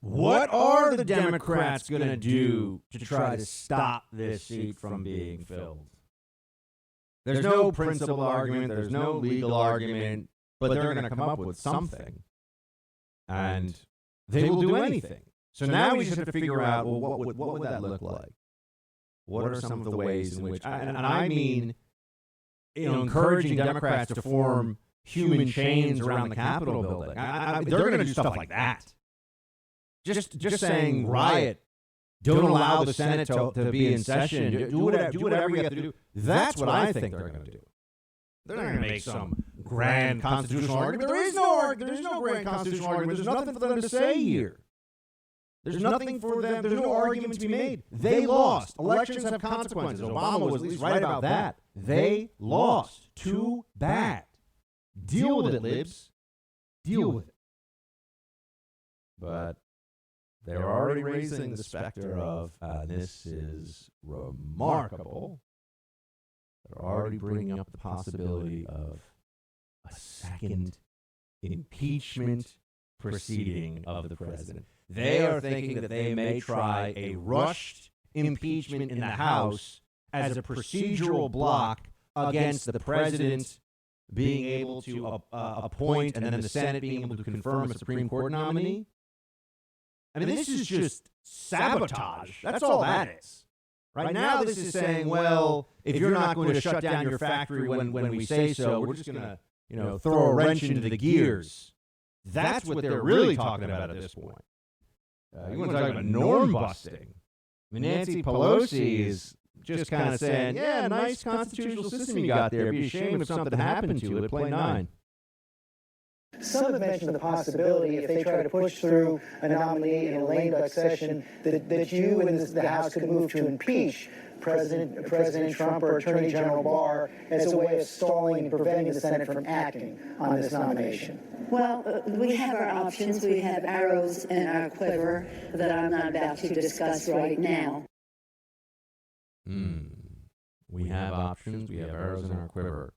what are the Democrats going to do to try to stop this seat from being filled? There's no principled argument. There's no legal argument. But they're going to come up with something. And they will do anything. So now we just have to figure out, well, what would that look like? What are some of the ways in which, and I mean, encouraging Democrats to form human chains around the Capitol building. They're going to do stuff like that. Just saying riot, don't allow the Senate to be in session, do whatever you have to do. That's what I think they're going to do. They're not going to make some grand constitutional argument. There is no grand constitutional argument. There's nothing for them to say here. There's nothing for them. There's no argument to be made. They lost. Elections have consequences. Obama was at least right about that. They lost. Too bad. Deal with it, libs. Deal with it. But they're already raising the specter of, this is remarkable. They're already bringing up the possibility of a second impeachment proceeding of the president. They are thinking that they may try a rushed impeachment in the House as a procedural block against the president being able to appoint and then the Senate being able to confirm a Supreme Court nominee. I mean, this is just sabotage. That's all that is. Right now, this is saying, well, if you're not going to shut down your factory when we say so, we're just going to, throw a wrench into the gears. That's what they're really talking about at this point. You want to talk about norm busting? I mean, Nancy Pelosi is just kind of saying, yeah, nice constitutional system you got there. It'd be a shame if something happened to it. Play 9. Some have mentioned the possibility, if they try to push through a nominee in a lame duck session, that you and the House could move to impeach President Trump or Attorney General Barr as a way of stalling and preventing the Senate from acting on this nomination. Well, we have our options. We have arrows in our quiver that I'm not about to discuss right now. We have options. We have arrows in our quiver.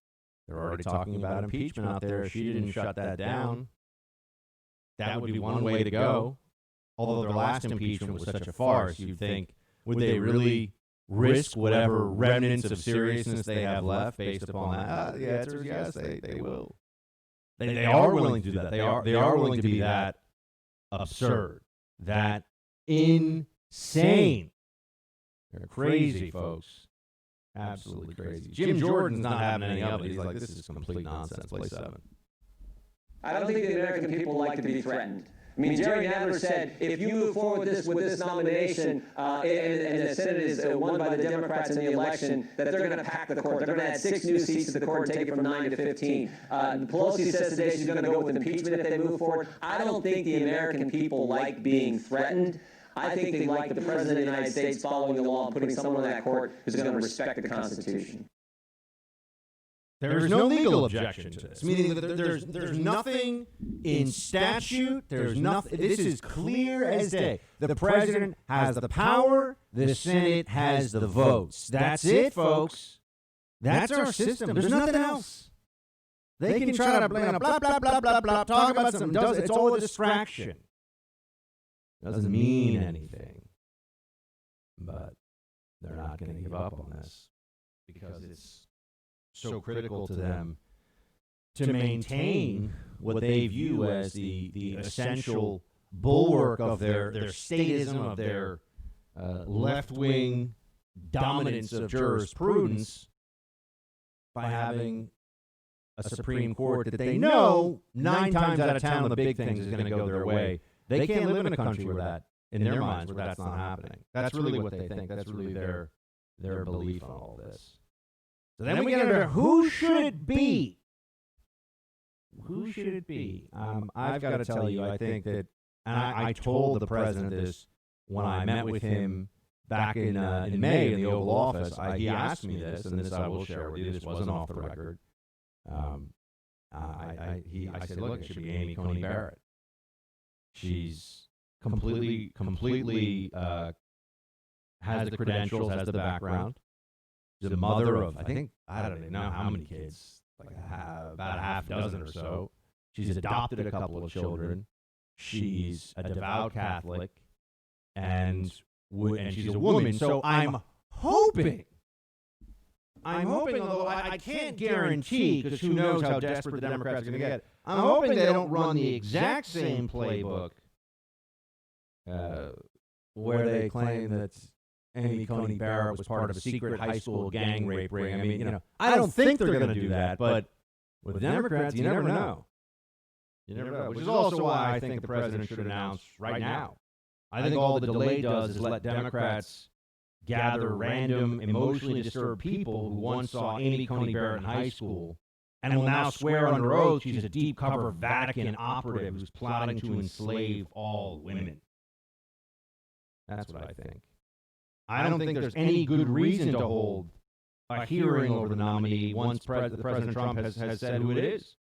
They're already talking about impeachment out there. If she didn't shut that down, that would be one way to go. Although their last impeachment was such a farce, you'd think, would they really risk whatever remnants of seriousness they have left based upon that? The answer is yes, they will. They are willing to do that. They are willing to be that absurd, that insane. They're crazy, folks. Absolutely crazy. Jim Jordan's not having any of it. He's like, this is complete nonsense. Play 7. I don't think the American people like to be threatened. I mean, Jerry Nadler said, if you move forward with this nomination and the Senate is won by the Democrats in the election, that they're going to pack the court. They're going to add 6 new seats to the court and take it from 9 to 15. Pelosi says today she's going to go with impeachment if they move forward. I don't think the American people like being threatened. I think they like the President of the United States following the law and putting someone in that court who's going to respect the Constitution. There is no legal objection to this, meaning that there's nothing in statute. There's nothing. This is clear as day. The president has the power. The Senate has the votes. That's it, folks. That's our system. There's nothing else. They can try to blah, blah, blah, blah, blah, blah, talk about something. It's all a distraction. Doesn't mean anything. But they're not going to give up on this because it's so critical to them to maintain what they view as the essential bulwark of their statism, of their left-wing dominance of jurisprudence by having a Supreme Court that they know 9 times out of 10 of the big things is going to go their way. They can't live in a country where that, in their minds, where that's not happening. That's really what they think. That's really their belief on all this. So then we get into who should it be? Who should it be? I've got to tell you, I think that, and I told the president this when I met with him back in May in the Oval Office. He asked me this, and this I will share with you. This wasn't off the record. I said, look, it should be Amy Coney Barrett. She's completely has the credentials, has the background. She's a mother of, I don't even know how many kids, like about a half dozen or so. She's adopted a couple of children. she's a devout Catholic, and she's a woman. So I'm hoping, although I can't guarantee, because who knows how desperate the Democrats are going to get, I'm hoping they don't run the exact same playbook where they claim that Amy Coney Barrett was part of a secret high school gang rape ring. I mean, I don't think they're going to do that, but with the Democrats, you never know. You never know, which is also why I think the president should announce right now. I think all the delay does is let Democrats gather random, emotionally disturbed people who once saw Amy Coney Barrett in high school and will now swear under oath she's a deep-cover Vatican operative who's plotting to enslave all women. That's what I think. I don't think there's any good reason to hold a hearing over the nominee once President Trump has said who it is.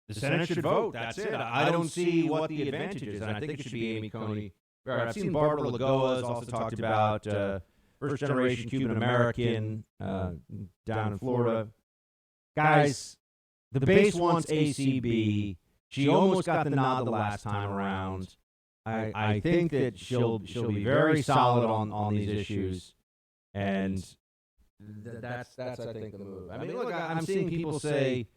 The Senate should vote. That's it. I don't see what the advantage is, and I think it should be Amy Coney Barrett. I've seen Barbara Lagoa has also talked about first-generation Cuban-American down in Florida. Guys, the base wants ACB. She almost got the nod the last time around. I think that she'll be very solid on these issues, and that's I think the move. I mean, look, I'm seeing people say,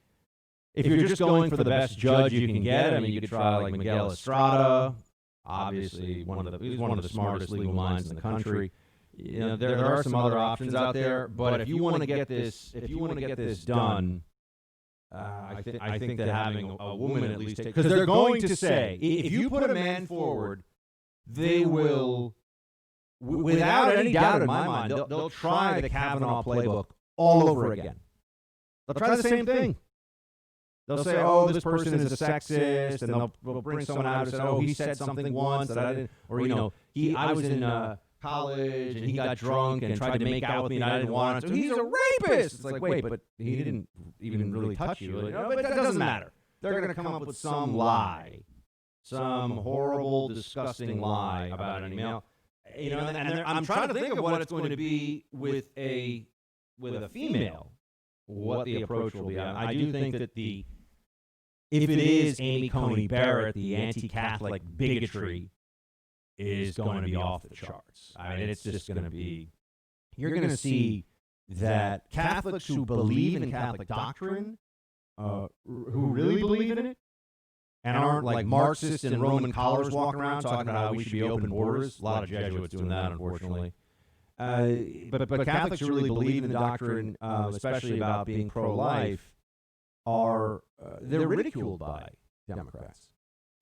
if you're just going for the best judge you can get, I mean, you could try like Miguel Estrada, obviously he's one of the smartest legal minds in the country. There are some other options out there, but if you want to get this done, I think that having a woman at least take, because they're going to say, if you put a man forward, they will, without any doubt in my mind, they'll try the Kavanaugh playbook all over again. They'll try the same thing. They'll say, oh, this person is a sexist, and they'll bring someone out and say, oh, he said something once that I didn't, or, I was in college, and he got drunk and tried to make out with me, and I didn't want to, so he's a rapist. It's like, wait, but he didn't even really touch you. But that doesn't matter. They're going to come up with some lie, some horrible, disgusting lie about an email. And I'm trying to think of what it's going to be with a female, what the approach will be. I do think that if it is Amy Coney Barrett, the anti-Catholic bigotry is going to be off the charts. I mean, it's just going to be, you're going to see that Catholics who believe in Catholic doctrine, who really believe in it, and aren't like Marxists in Roman collars walking around talking about how we should be open borders. A lot of Jesuits doing that, unfortunately. But Catholics who really believe in the doctrine, especially about being pro-life, they're ridiculed by Democrats.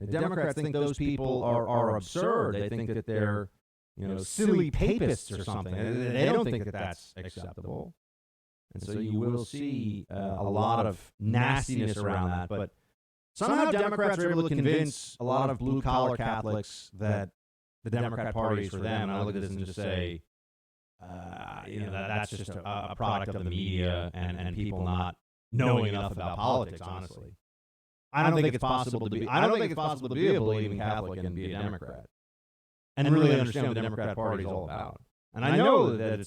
The Democrats think those people are absurd. They think that they're, silly papists or something. They don't think that that's acceptable. And so you will see a lot of nastiness around that. But somehow Democrats are able to convince a lot of blue-collar Catholics that the Democrat Party is for them. And I look at this and just say, that's just a product of the media and people not knowing enough about politics, honestly. I don't think it's possible to be a believing Catholic and be a Democrat and really understand what the Democrat Party is all about. And I know that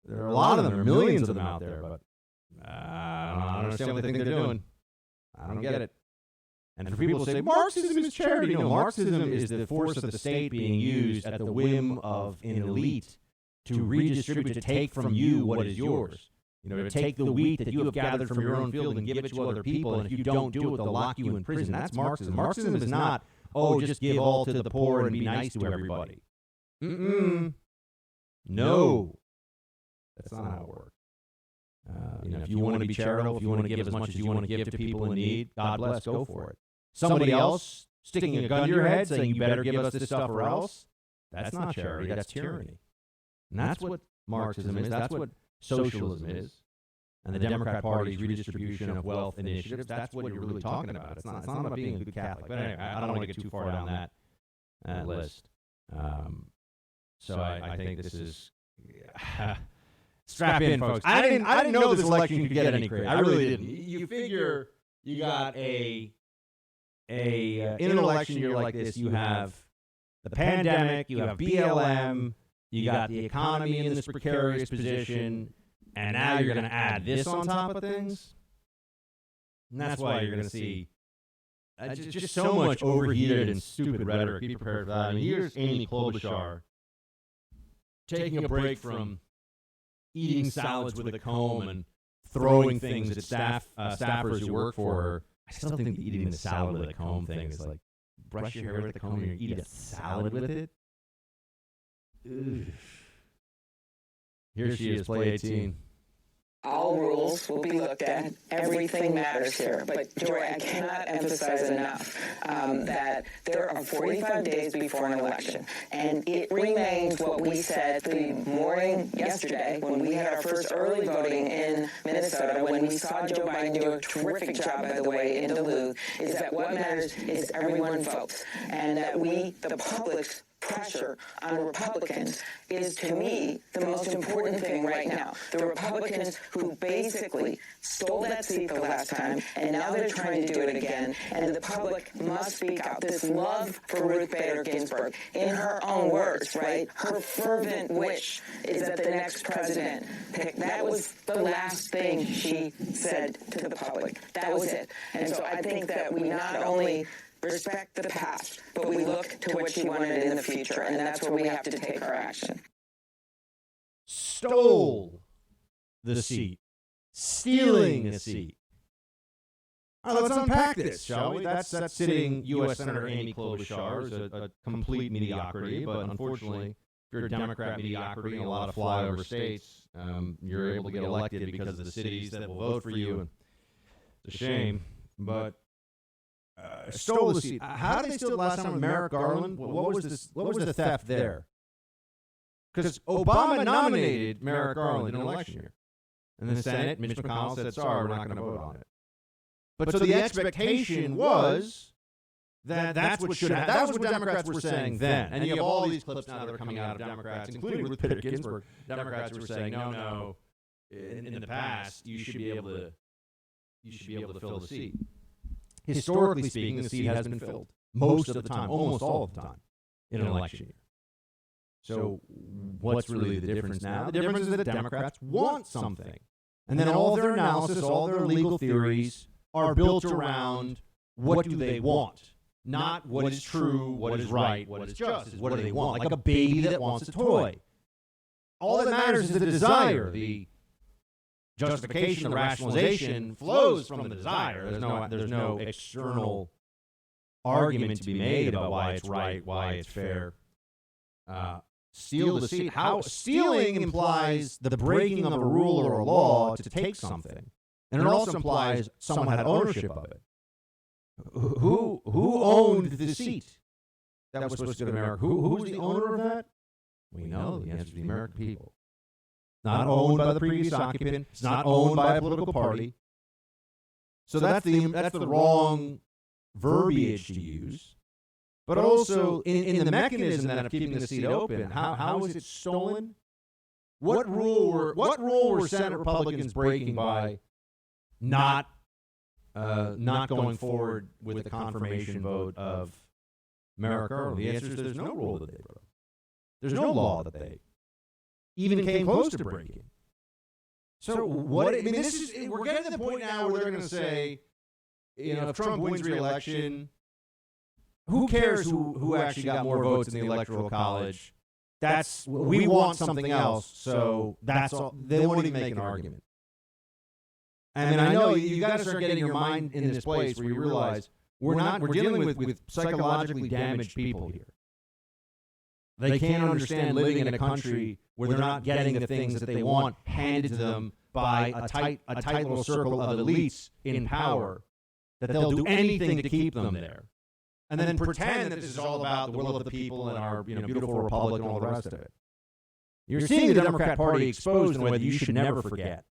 there are a lot of them, there are millions of them out there, but I don't understand what they think they're doing. I don't get it. And for people to say Marxism is charity, Marxism is the force of the state being used at the whim of an elite to redistribute, to take from you what is yours. To take the wheat that you have gathered from your own field and give it to other people, and if you don't do it, they'll lock you in prison. That's Marxism. Marxism is not, just give all to the poor and be nice to everybody. No. That's not how it works. If you want to be charitable, if you want to give as much as you want to give to people in need, God bless, go for it. Somebody else sticking a gun to your head saying you better give us this stuff or else, that's not charity, that's tyranny. And that's what Marxism is. That's what socialism is, and the Democrat Party's redistribution of wealth initiatives, that's what you're really talking about. It's not about being a good Catholic. But anyway, I don't want to get too far down that list. So I think this is... strap in, folks. I didn't know this election could get any crazy. I really didn't. You figure you got in an election year like this, you have the pandemic, you have BLM, you got the economy in this precarious position, and now you're going to add this on top of things. And that's why you're going to see just so much overheated and stupid rhetoric. Be prepared for that. I mean, here's Amy Klobuchar taking a break from eating salads with a comb and throwing things at staffers who work for her. I still think eating the salad with a comb thing is like brush your hair with a comb and you eat a salad with it. Ugh. Here she is, play 18. All rules will be looked at. Everything matters here. But, Joy, I cannot emphasize enough that there are 45 days before an election. And it remains what we said the morning yesterday when we had our first early voting in Minnesota, when we saw Joe Biden do a terrific job, by the way, in Duluth, is that what matters is everyone votes. And that we, the public's pressure on Republicans is, to me, the most important thing right now. The Republicans who basically stole that seat the last time, and now they're trying to do it again, and the public must speak out. This love for Ruth Bader Ginsburg, in her own words, right? Her fervent wish is that the next president pick. That was the last thing she said to the public. That was it. And so I think that we not only respect the past, but we look to what she wanted in the future, and that's where we have to take our action. Stole the seat. Stealing a seat. All right, let's unpack this, shall we? That's sitting U.S. Senator Amy Klobuchar is a complete mediocrity, but unfortunately, if you're a Democrat mediocrity in a lot of flyover states, you're able to get elected because of the cities that will vote for you. And it's a shame, but stole the seat. How did they steal it last time with Merrick Garland? What was this? What was the theft there? Because Obama nominated Merrick Garland in an election year. And in the Senate, Mitch McConnell said, sorry, we're not going to vote on it. But so the expectation was that that's what should happen. That was what Democrats were saying then. And you have all these clips now that are coming out of Democrats, including Ruth Bader Ginsburg. Democrats were saying, no, in the past, you should be able to fill the seat. Historically speaking, the seat has been filled most of the time, almost all of the time, in an election year. So what's really the difference now? The difference is that Democrats want something. And then all their analysis, all their legal theories are built around what do they want, not what is true, what is right, what is just. What do they want? Like a baby that wants a toy. All that matters is the desire. The justification, the rationalization flows from the desire. There's no external argument to be made about why it's right, why it's fair. Steal the seat. How stealing implies the breaking of a rule or a law to take something, and it also implies someone had ownership of it. Who owned the seat that was supposed to go to America? Who's the owner of that? We know the answer is the American people. Not owned by the previous occupant. It's not owned by a political party. So that's the wrong verbiage to use. But also, in the mechanism then of keeping the seat open, how is it stolen? What rule were Senate Republicans breaking by not going forward with the confirmation vote of Merrick Garland? The answer is there's no rule that they broke. There's no law that they even came close to breaking. So we're getting to the point now where they're going to say, if Trump wins re-election, who cares who actually got more votes in the Electoral College? We want something else, so that's all. They won't even make an argument. And I know you got to start getting your mind in this place where you realize we're dealing with psychologically damaged people here. They can't understand living in a country where they're not getting the things that they want handed to them by a tight little circle of elites in power, that they'll do anything to keep them there. And then pretend that this is all about the will of the people and our beautiful republic and all the rest of it. You're seeing the Democrat Party exposed in a way that you should never forget.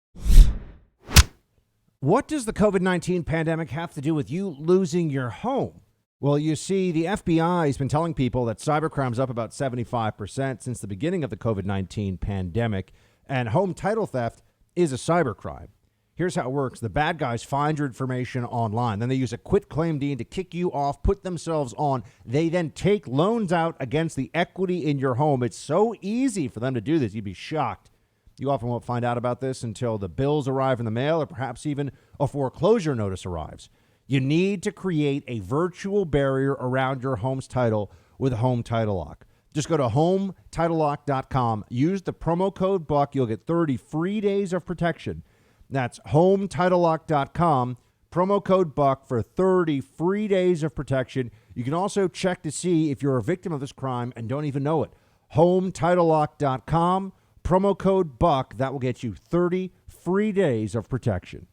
What does the COVID-19 pandemic have to do with you losing your home? Well, you see, the FBI has been telling people that cybercrime's up about 75% since the beginning of the COVID-19 pandemic, and home title theft is a cybercrime. Here's how it works. The bad guys find your information online. Then they use a quitclaim deed to kick you off, put themselves on. They then take loans out against the equity in your home. It's so easy for them to do this. You'd be shocked. You often won't find out about this until the bills arrive in the mail or perhaps even a foreclosure notice arrives. You need to create a virtual barrier around your home's title with Home Title Lock. Just go to HomeTitleLock.com. Use the promo code BUCK. You'll get 30 free days of protection. That's HomeTitleLock.com. Promo code BUCK for 30 free days of protection. You can also check to see if you're a victim of this crime and don't even know it. HomeTitleLock.com. Promo code BUCK. That will get you 30 free days of protection.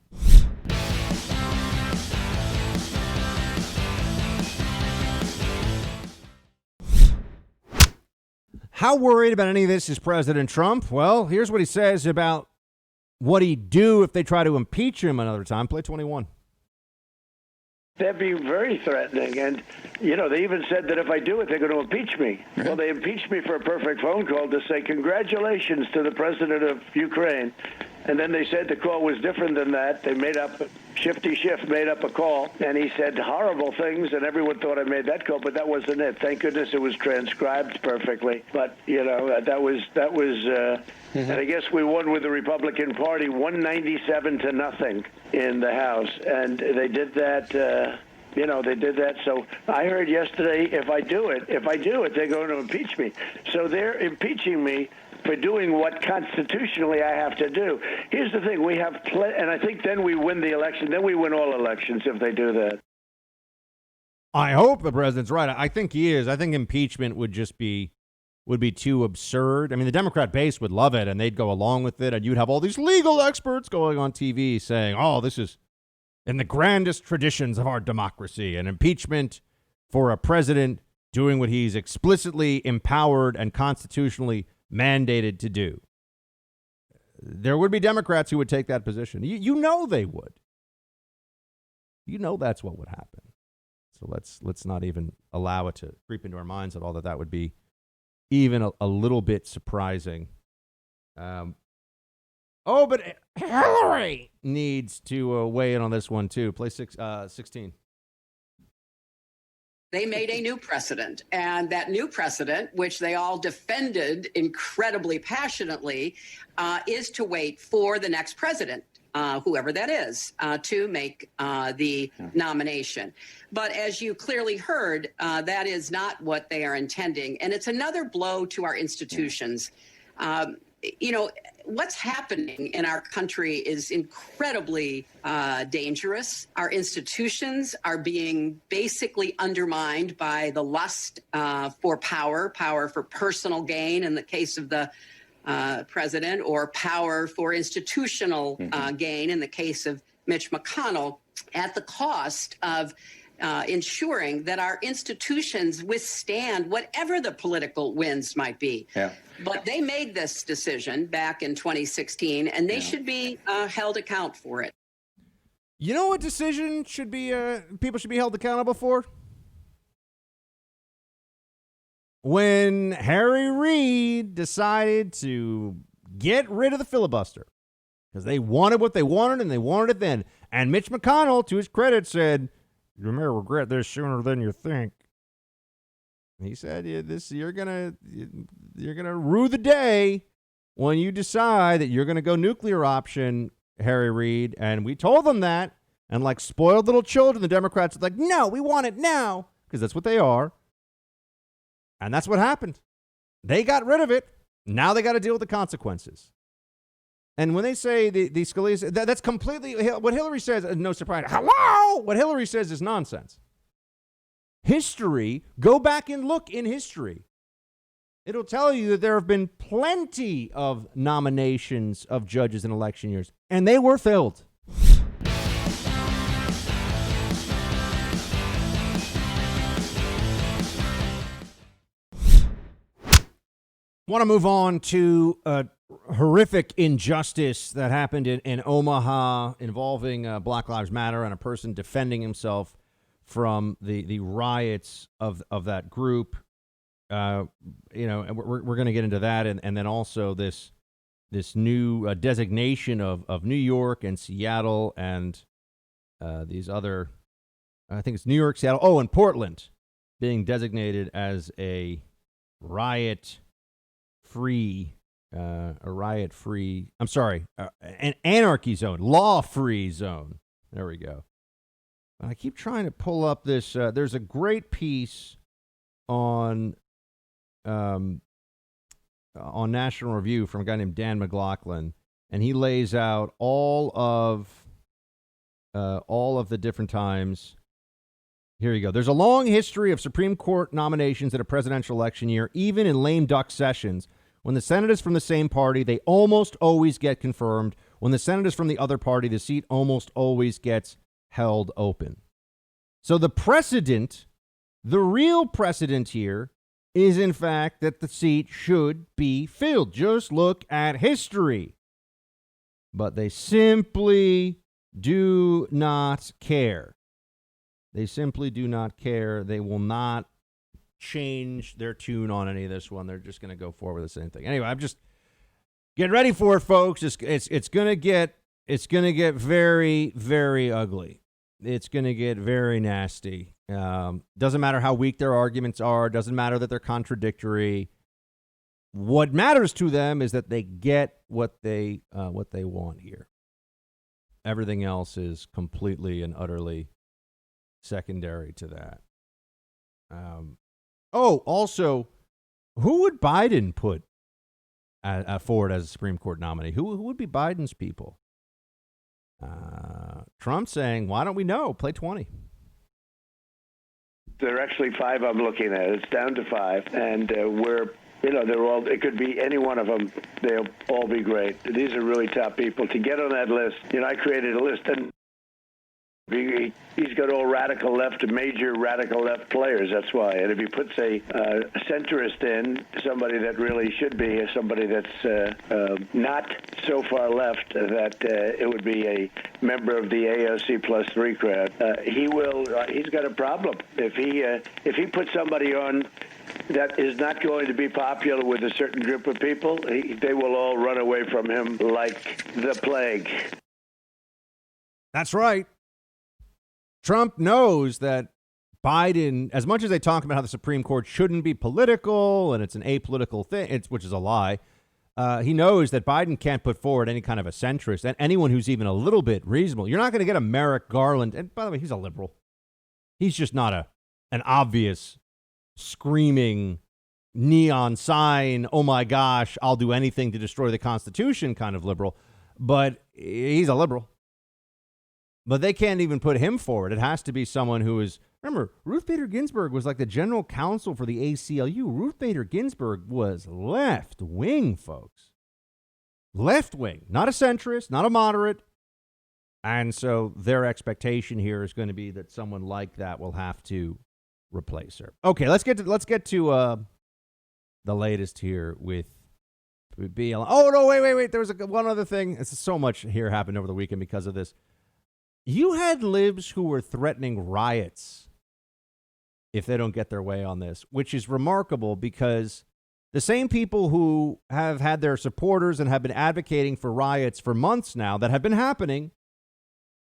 How worried about any of this is President Trump? Well, here's what he says about what he'd do if they try to impeach him another time. Play 21. They're being very threatening. And, they even said that if I do it, they're going to impeach me. Well, they impeached me for a perfect phone call to say congratulations to the president of Ukraine. And then they said the call was different than that. They made up, Shifty Schiff made up a call, and he said horrible things, and everyone thought I made that call, but that wasn't it. Thank goodness it was transcribed perfectly. But, that was, and I guess we won with the Republican Party 197 to nothing in the House. And they did that, they did that. So I heard yesterday, if I do it, they're going to impeach me. So they're impeaching me for doing what constitutionally I have to do. Here's the thing. We have, and I think then we win the election. Then we win all elections if they do that. I hope the president's right. I think he is. I think impeachment would be too absurd. I mean, the Democrat base would love it, and they'd go along with it, and you'd have all these legal experts going on TV saying, oh, this is in the grandest traditions of our democracy, an impeachment for a president doing what he's explicitly empowered and constitutionally mandated to do. There would be Democrats who would take that position. You know they would. You know that's what would happen. So let's not even allow it to creep into our minds at all that would be even a little bit surprising. But Hillary needs to weigh in on this one too. Play 16. They made a new precedent, and that new precedent, which they all defended incredibly passionately, is to wait for the next president, whoever that is, to make the nomination. But as you clearly heard, that is not what they are intending. And it's another blow to our institutions. What's happening in our country is incredibly dangerous. Our institutions are being basically undermined by the lust for power for personal gain in the case of the president, or power for institutional gain in the case of Mitch McConnell, at the cost of ensuring that our institutions withstand whatever the political winds might be. Yeah. But they made this decision back in 2016, and they should be held account for it. You know what decision should be people should be held accountable for? When Harry Reid decided to get rid of the filibuster because they wanted what they wanted, and they wanted it then. And Mitch McConnell, to his credit, said, "You may regret this sooner than you think." He said, you're gonna rue the day when you decide that you're gonna go nuclear option, Harry Reid. And we told them that, and like spoiled little children, the Democrats are like, "No, we want it now," because that's what they are. And that's what happened. They got rid of it. Now they got to deal with the consequences. And when they say the Scalia, that's completely what Hillary says. No surprise. Hello, what Hillary says is nonsense. History, go back and look in history. It'll tell you that there have been plenty of nominations of judges in election years, and they were filled. Want to move on to a horrific injustice that happened in Omaha involving Black Lives Matter and a person defending himself from the riots of that group. And we're going to get into that, and then also this new designation of New York and Seattle and these other, I think it's New York, Seattle, and Portland being designated as a riot-free, an anarchy zone, law-free zone. There we go. I keep trying to pull up this. There's a great piece on National Review from a guy named Dan McLaughlin, and he lays out all of the different times. Here you go. There's a long history of Supreme Court nominations in a presidential election year, even in lame duck sessions. When the Senate is from the same party, they almost always get confirmed. When the Senate is from the other party, the seat almost always gets held open. So the precedent, the real precedent here, is in fact that the seat should be filled. Just look at history. But they simply do not care. They simply do not care. They will not change their tune on any of this one. They're just going to go forward with the same thing. Anyway, I'm just get ready for it, folks. It's going to get very, very ugly. It's going to get very nasty. Doesn't matter how weak their arguments are. Doesn't matter that they're contradictory. What matters to them is that they get what they want here. Everything else is completely and utterly secondary to that. Also, who would Biden put forward as a Supreme Court nominee? Who would be Biden's people? Trump saying, why don't we know? Play 20. There are actually 5 I'm looking at. It's down to 5. And they're all, it could be any one of them. They'll all be great. These are really top people. To get on that list, I created a list, and he's got all radical left, major radical left players. That's why. And if he puts a centrist in, somebody that really should be, somebody that's not so far left that it would be a member of the AOC plus 3 crowd, he's got a problem. If he puts somebody on that is not going to be popular with a certain group of people, they will all run away from him like the plague. That's right. Trump knows that Biden, as much as they talk about how the Supreme Court shouldn't be political and it's an apolitical thing, which is a lie, he knows that Biden can't put forward any kind of a centrist and anyone who's even a little bit reasonable. You're not going to get a Merrick Garland. And by the way, he's a liberal. He's just not an obvious screaming neon sign, oh my gosh, I'll do anything to destroy the Constitution kind of liberal. But he's a liberal. But they can't even put him forward. It has to be someone who is, remember, Ruth Bader Ginsburg was like the general counsel for the ACLU. Ruth Bader Ginsburg was left wing, folks. Left wing, not a centrist, not a moderate. And so their expectation here is going to be that someone like that will have to replace her. Okay, let's get to the latest here with BLM. Oh, no, wait. There was one other thing. It's so much here happened over the weekend because of this. You had libs who were threatening riots if they don't get their way on this, which is remarkable because the same people who have had their supporters and have been advocating for riots for months now that have been happening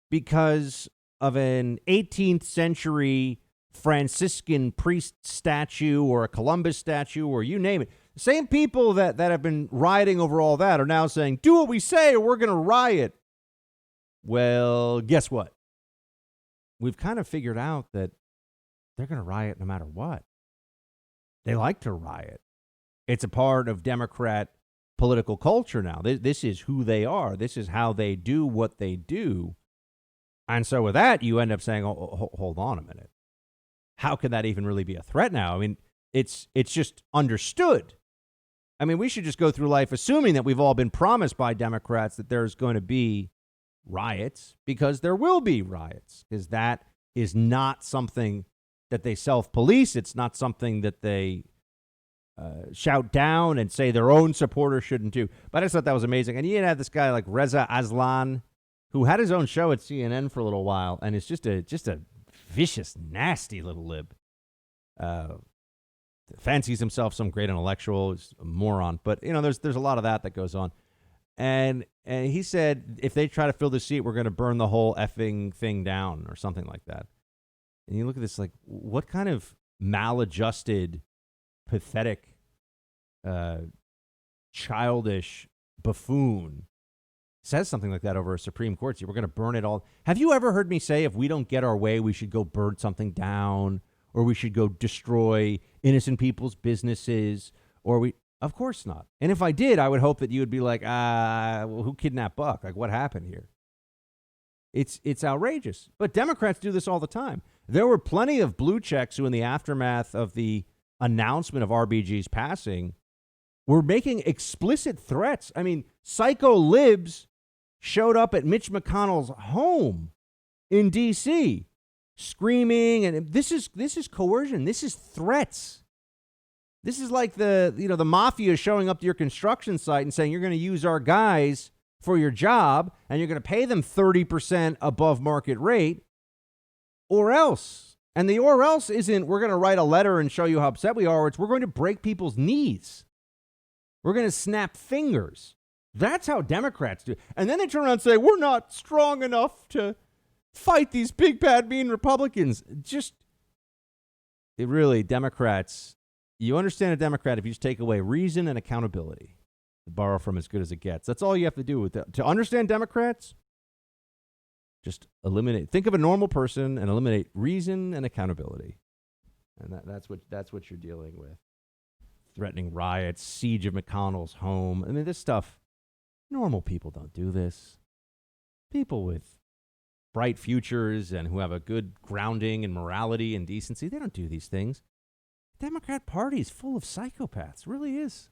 because of an 18th century Franciscan priest statue or a Columbus statue or you name it. The same people that have been rioting over all that are now saying, do what we say or we're going to riot. Well, guess what? We've kind of figured out that they're going to riot no matter what. They like to riot. It's a part of Democrat political culture now. This is who they are. This is how they do what they do. And so with that, you end up saying, oh, hold on a minute. How can that even really be a threat now? I mean, it's just understood. I mean, we should just go through life assuming that we've all been promised by Democrats that there's going to be riots because there will be riots because that is not something that they self-police. It's not something that they shout down and say their own supporters shouldn't do. But I just thought that was amazing. And you had this guy like Reza Aslan who had his own show at CNN for a little while and is just a vicious, nasty little lib. Fancies himself some great intellectual, is a moron. But, there's a lot of that goes on. And he said, if they try to fill the seat, we're going to burn the whole effing thing down or something like that. And you look at this like, what kind of maladjusted, pathetic, childish buffoon says something like that over a Supreme Court, so we're going to burn it all. Have you ever heard me say if we don't get our way, we should go burn something down, or we should go destroy innocent people's businesses, or we? Of course not. And if I did, I would hope that you would be like, well, who kidnapped Buck? Like, what happened here? It's outrageous. But Democrats do this all the time. There were plenty of blue checks who, in the aftermath of the announcement of RBG's passing, were making explicit threats. I mean, psycho libs showed up at Mitch McConnell's home in D.C. screaming, and this is coercion. This is threats. This is like the mafia showing up to your construction site and saying you're going to use our guys for your job and you're going to pay them 30% above market rate, or else. And the or else isn't we're going to write a letter and show you how upset we are. It's we're going to break people's knees. We're going to snap fingers. That's how Democrats do it. And then they turn around and say, we're not strong enough to fight these big, bad, mean Republicans. Democrats, you understand a Democrat if you just take away reason and accountability. To borrow from As Good as It Gets. That's all you have to do with that. To understand Democrats, just eliminate. Think of a normal person and eliminate reason and accountability. And that's what you're dealing with. Threatening riots, siege of McConnell's home. I mean, this stuff, normal people don't do this. People with bright futures and who have a good grounding in morality and decency, they don't do these things. The Democrat Party is full of psychopaths, really is.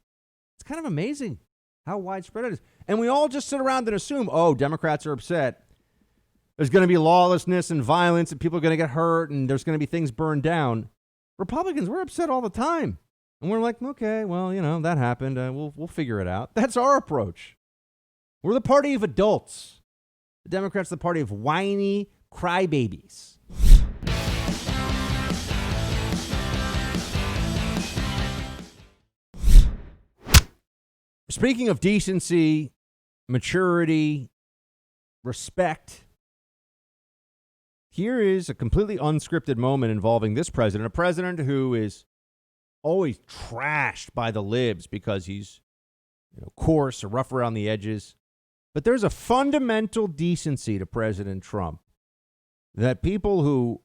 It's kind of amazing how widespread it is. And we all just sit around and assume, oh, Democrats are upset. There's going to be lawlessness and violence and people are going to get hurt and there's going to be things burned down. Republicans, we're upset all the time. And we're like, okay, well, that happened. We'll figure it out. That's our approach. We're the party of adults. The Democrats are the party of whiny crybabies. Speaking of decency, maturity, respect, here is a completely unscripted moment involving this president, a president who is always trashed by the libs because he's coarse or rough around the edges. But there's a fundamental decency to President Trump that people who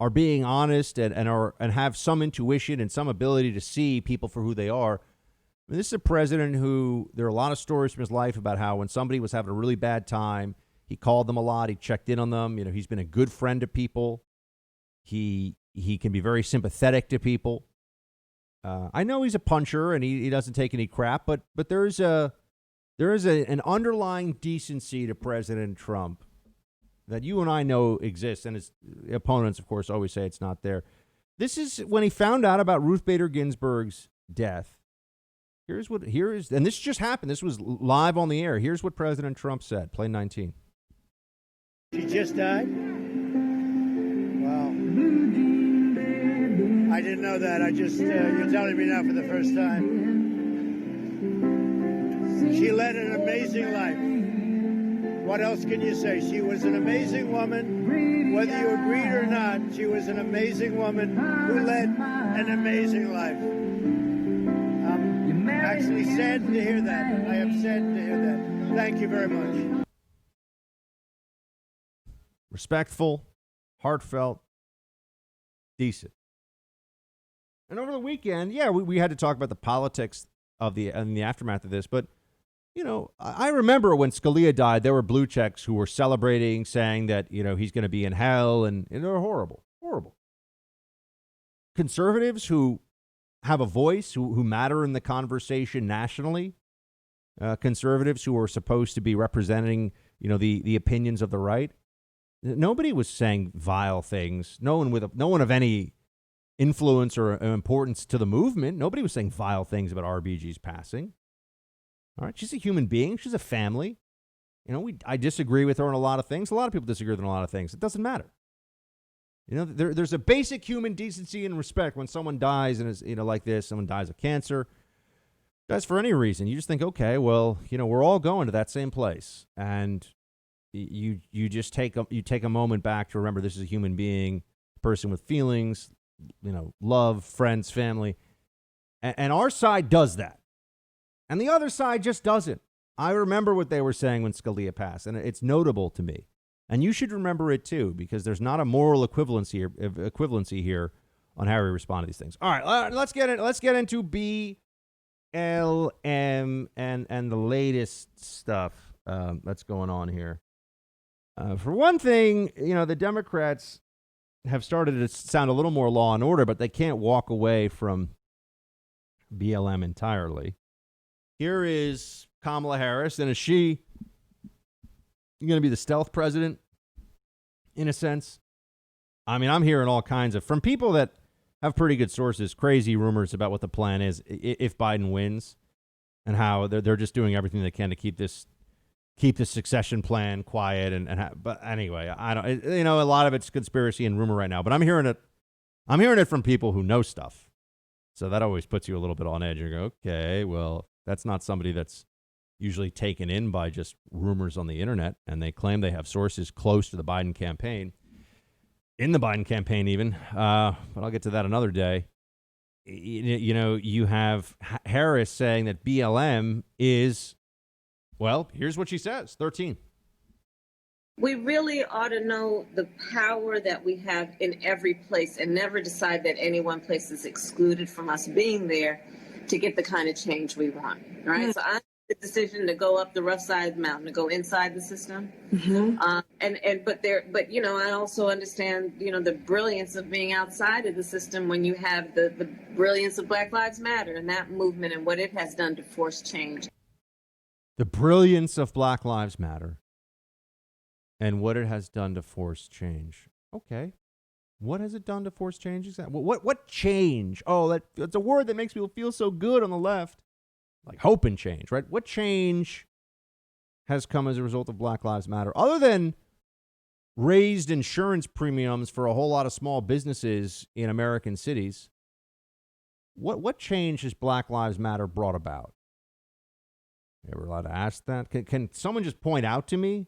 are being honest and have some intuition and some ability to see people for who they are. I mean, this is a president who, there are a lot of stories from his life about how when somebody was having a really bad time, he called them a lot. He checked in on them. He's been a good friend to people. He can be very sympathetic to people. I know he's a puncher and he doesn't take any crap, but there is an underlying decency to President Trump that you and I know exists, and his opponents, of course, always say it's not there. This is when he found out about Ruth Bader Ginsburg's death. And this just happened. This was live on the air. Here's what President Trump said. Play 19. She just died? Wow. I didn't know that. You're telling me now for the first time. She led an amazing life. What else can you say? She was an amazing woman. Whether you agreed or not, she was an amazing woman who led an amazing life. I'm actually saddened to hear that. I am saddened to hear that. Thank you very much. Respectful, heartfelt, decent. And over the weekend, we had to talk about the politics of the aftermath of this. But, I remember when Scalia died, there were blue checks who were celebrating, saying that, he's going to be in hell. And they're horrible, horrible. Conservatives who have a voice, who matter in the conversation nationally, conservatives who are supposed to be representing, the opinions of the right. Nobody was saying vile things. No one of any influence or importance to the movement. Nobody was saying vile things about RBG's passing. All right, she's a human being. She's a family. I disagree with her on a lot of things. A lot of people disagree with her on a lot of things. It doesn't matter. There's a basic human decency and respect when someone dies and is, like this, someone dies of cancer, dies for any reason. You just think, okay, well, we're all going to that same place. And you just take a moment back to remember this is a human being, a person with feelings, love, friends, family. And our side does that. And the other side just doesn't. I remember what they were saying when Scalia passed, and it's notable to me. And you should remember it too, because there's not a moral equivalency here on how we respond to these things. All right, let's get into BLM and the latest stuff that's going on here. For one thing, the Democrats have started to sound a little more law and order, but they can't walk away from BLM entirely. Here is Kamala Harris, and is she going to be the stealth president in a sense? I mean, I'm hearing all kinds of, from people that have pretty good sources, crazy rumors about what the plan is if Biden wins, and how they're just doing everything they can to keep the succession plan quiet. But anyway, I don't, a lot of it's conspiracy and rumor right now, but I'm hearing it from people who know stuff. So that always puts you a little bit on edge. You go, okay, well, that's not somebody that's usually taken in by just rumors on the internet, and they claim they have sources close to the Biden campaign, in the Biden campaign even, but I'll get to that another day. You have Harris saying that BLM is, well, here's what she says, 13. We really ought to know the power that we have in every place and never decide that any one place is excluded from us being there to get the kind of change we want, right? Mm-hmm. So I made the decision to go up the rough side of the mountain, to go inside the system. Mm-hmm. But I also understand, the brilliance of being outside of the system when you have the brilliance of Black Lives Matter and that movement and what it has done to force change. The brilliance of Black Lives Matter and what it has done to force change. Okay. What has it done to force change? What change? Oh, that's a word that makes people feel so good on the left. Like hope and change, right? What change has come as a result of Black Lives Matter? Other than raised insurance premiums for a whole lot of small businesses in American cities, what change has Black Lives Matter brought about? You ever allowed to ask that? Can someone just point out to me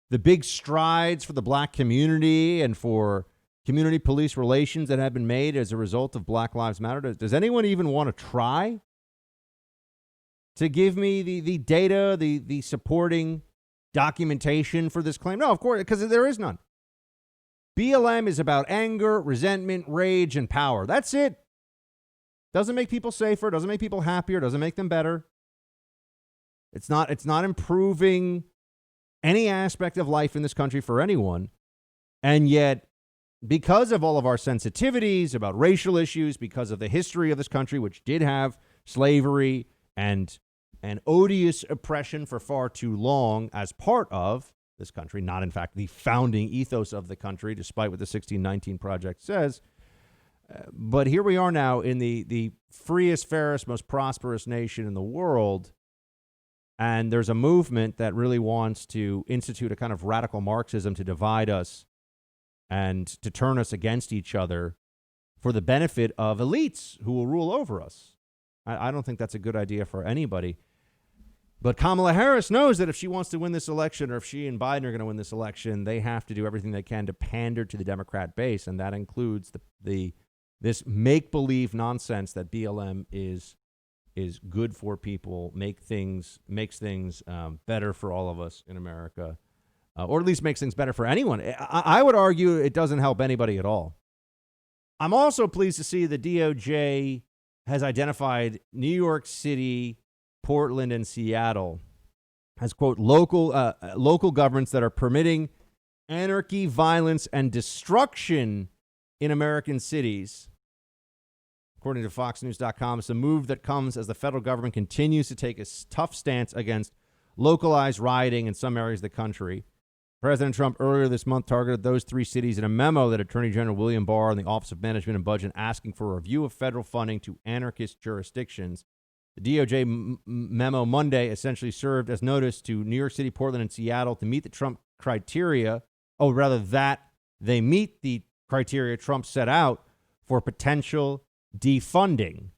the big strides for the black community and for community police relations that have been made as a result of Black Lives Matter? Does anyone even want to try to give me the data, the supporting documentation for this claim? No, of course, because there is none. BLM is about anger, resentment, rage, and power. That's it. Doesn't make people safer, doesn't make people happier, doesn't make them better. It's not improving any aspect of life in this country for anyone. And yet, because of all of our sensitivities about racial issues, because of the history of this country, which did have slavery and odious oppression for far too long as part of this country, not in fact the founding ethos of the country, despite what the 1619 Project says. But here we are now in the freest, fairest, most prosperous nation in the world. And there's a movement that really wants to institute a kind of radical Marxism to divide us and to turn us against each other for the benefit of elites who will rule over us. I don't think that's a good idea for anybody. But Kamala Harris knows that if she wants to win this election, or if she and Biden are going to win this election, they have to do everything they can to pander to the Democrat base, and that includes this make-believe nonsense that BLM is good for people, makes things better for all of us in America, or at least makes things better for anyone. I would argue it doesn't help anybody at all. I'm also pleased to see the DOJ has identified New York City, Portland, and Seattle as, quote, local governments that are permitting anarchy, violence, and destruction in American cities. According to FoxNews.com, it's a move that comes as the federal government continues to take a tough stance against localized rioting in some areas of the country. President Trump earlier this month targeted those three cities in a memo that Attorney General William Barr and the Office of Management and Budget asking for a review of federal funding to anarchist jurisdictions. The DOJ memo Monday essentially served as notice to New York City, Portland, and Seattle to meet the Trump criteria, that they meet the criteria Trump set out for potential defunding.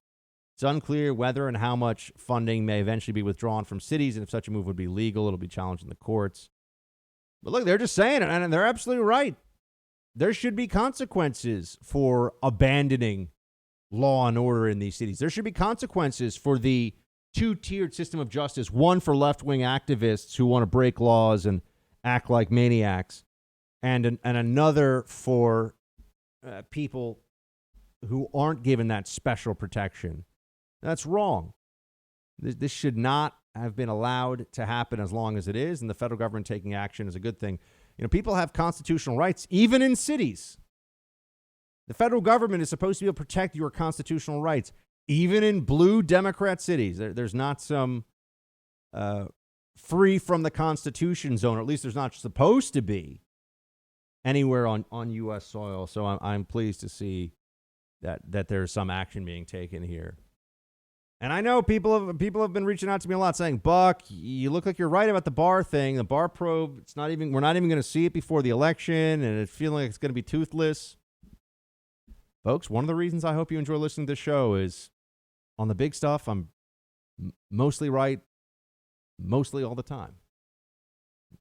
It's unclear whether and how much funding may eventually be withdrawn from cities, and if such a move would be legal, it'll be challenged in the courts. But look, they're just saying it, and they're absolutely right. There should be consequences for abandoning law and order in these cities. There should be consequences for the two-tiered system of justice, one for left-wing activists who want to break laws and act like maniacs, and another for people who aren't given that special protection. That's wrong. This should not have been allowed to happen as long as it is, and the federal government taking action is a good thing. You know, people have constitutional rights, even in cities. The federal government is supposed to be able to protect your constitutional rights, even in blue Democrat cities. There's not some free from the Constitution zone, or at least there's not supposed to be anywhere on U.S. soil. So I'm pleased to see that there's some action being taken here. And I know people have been reaching out to me a lot saying, Buck, you look like you're right about the Barr thing. The Barr probe, we're not even going to see it before the election, and it's feeling like it's going to be toothless. Folks, one of the reasons I hope you enjoy listening to this show is on the big stuff, I'm mostly right, mostly all the time.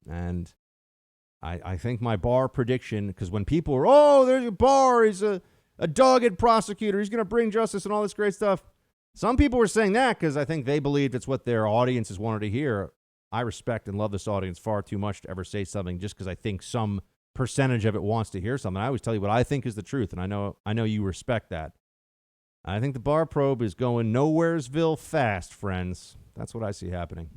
And I think my Barr prediction, because when people are, there's a Barr, he's a dogged prosecutor, he's going to bring justice and all this great stuff. Some people were saying that because I think they believed it's what their audiences wanted to hear. I respect and love this audience far too much to ever say something just because I think some percentage of it wants to hear something. I always tell you what I think is the truth, and I know you respect that. I think the Barr probe is going nowheresville fast, friends. That's what I see happening.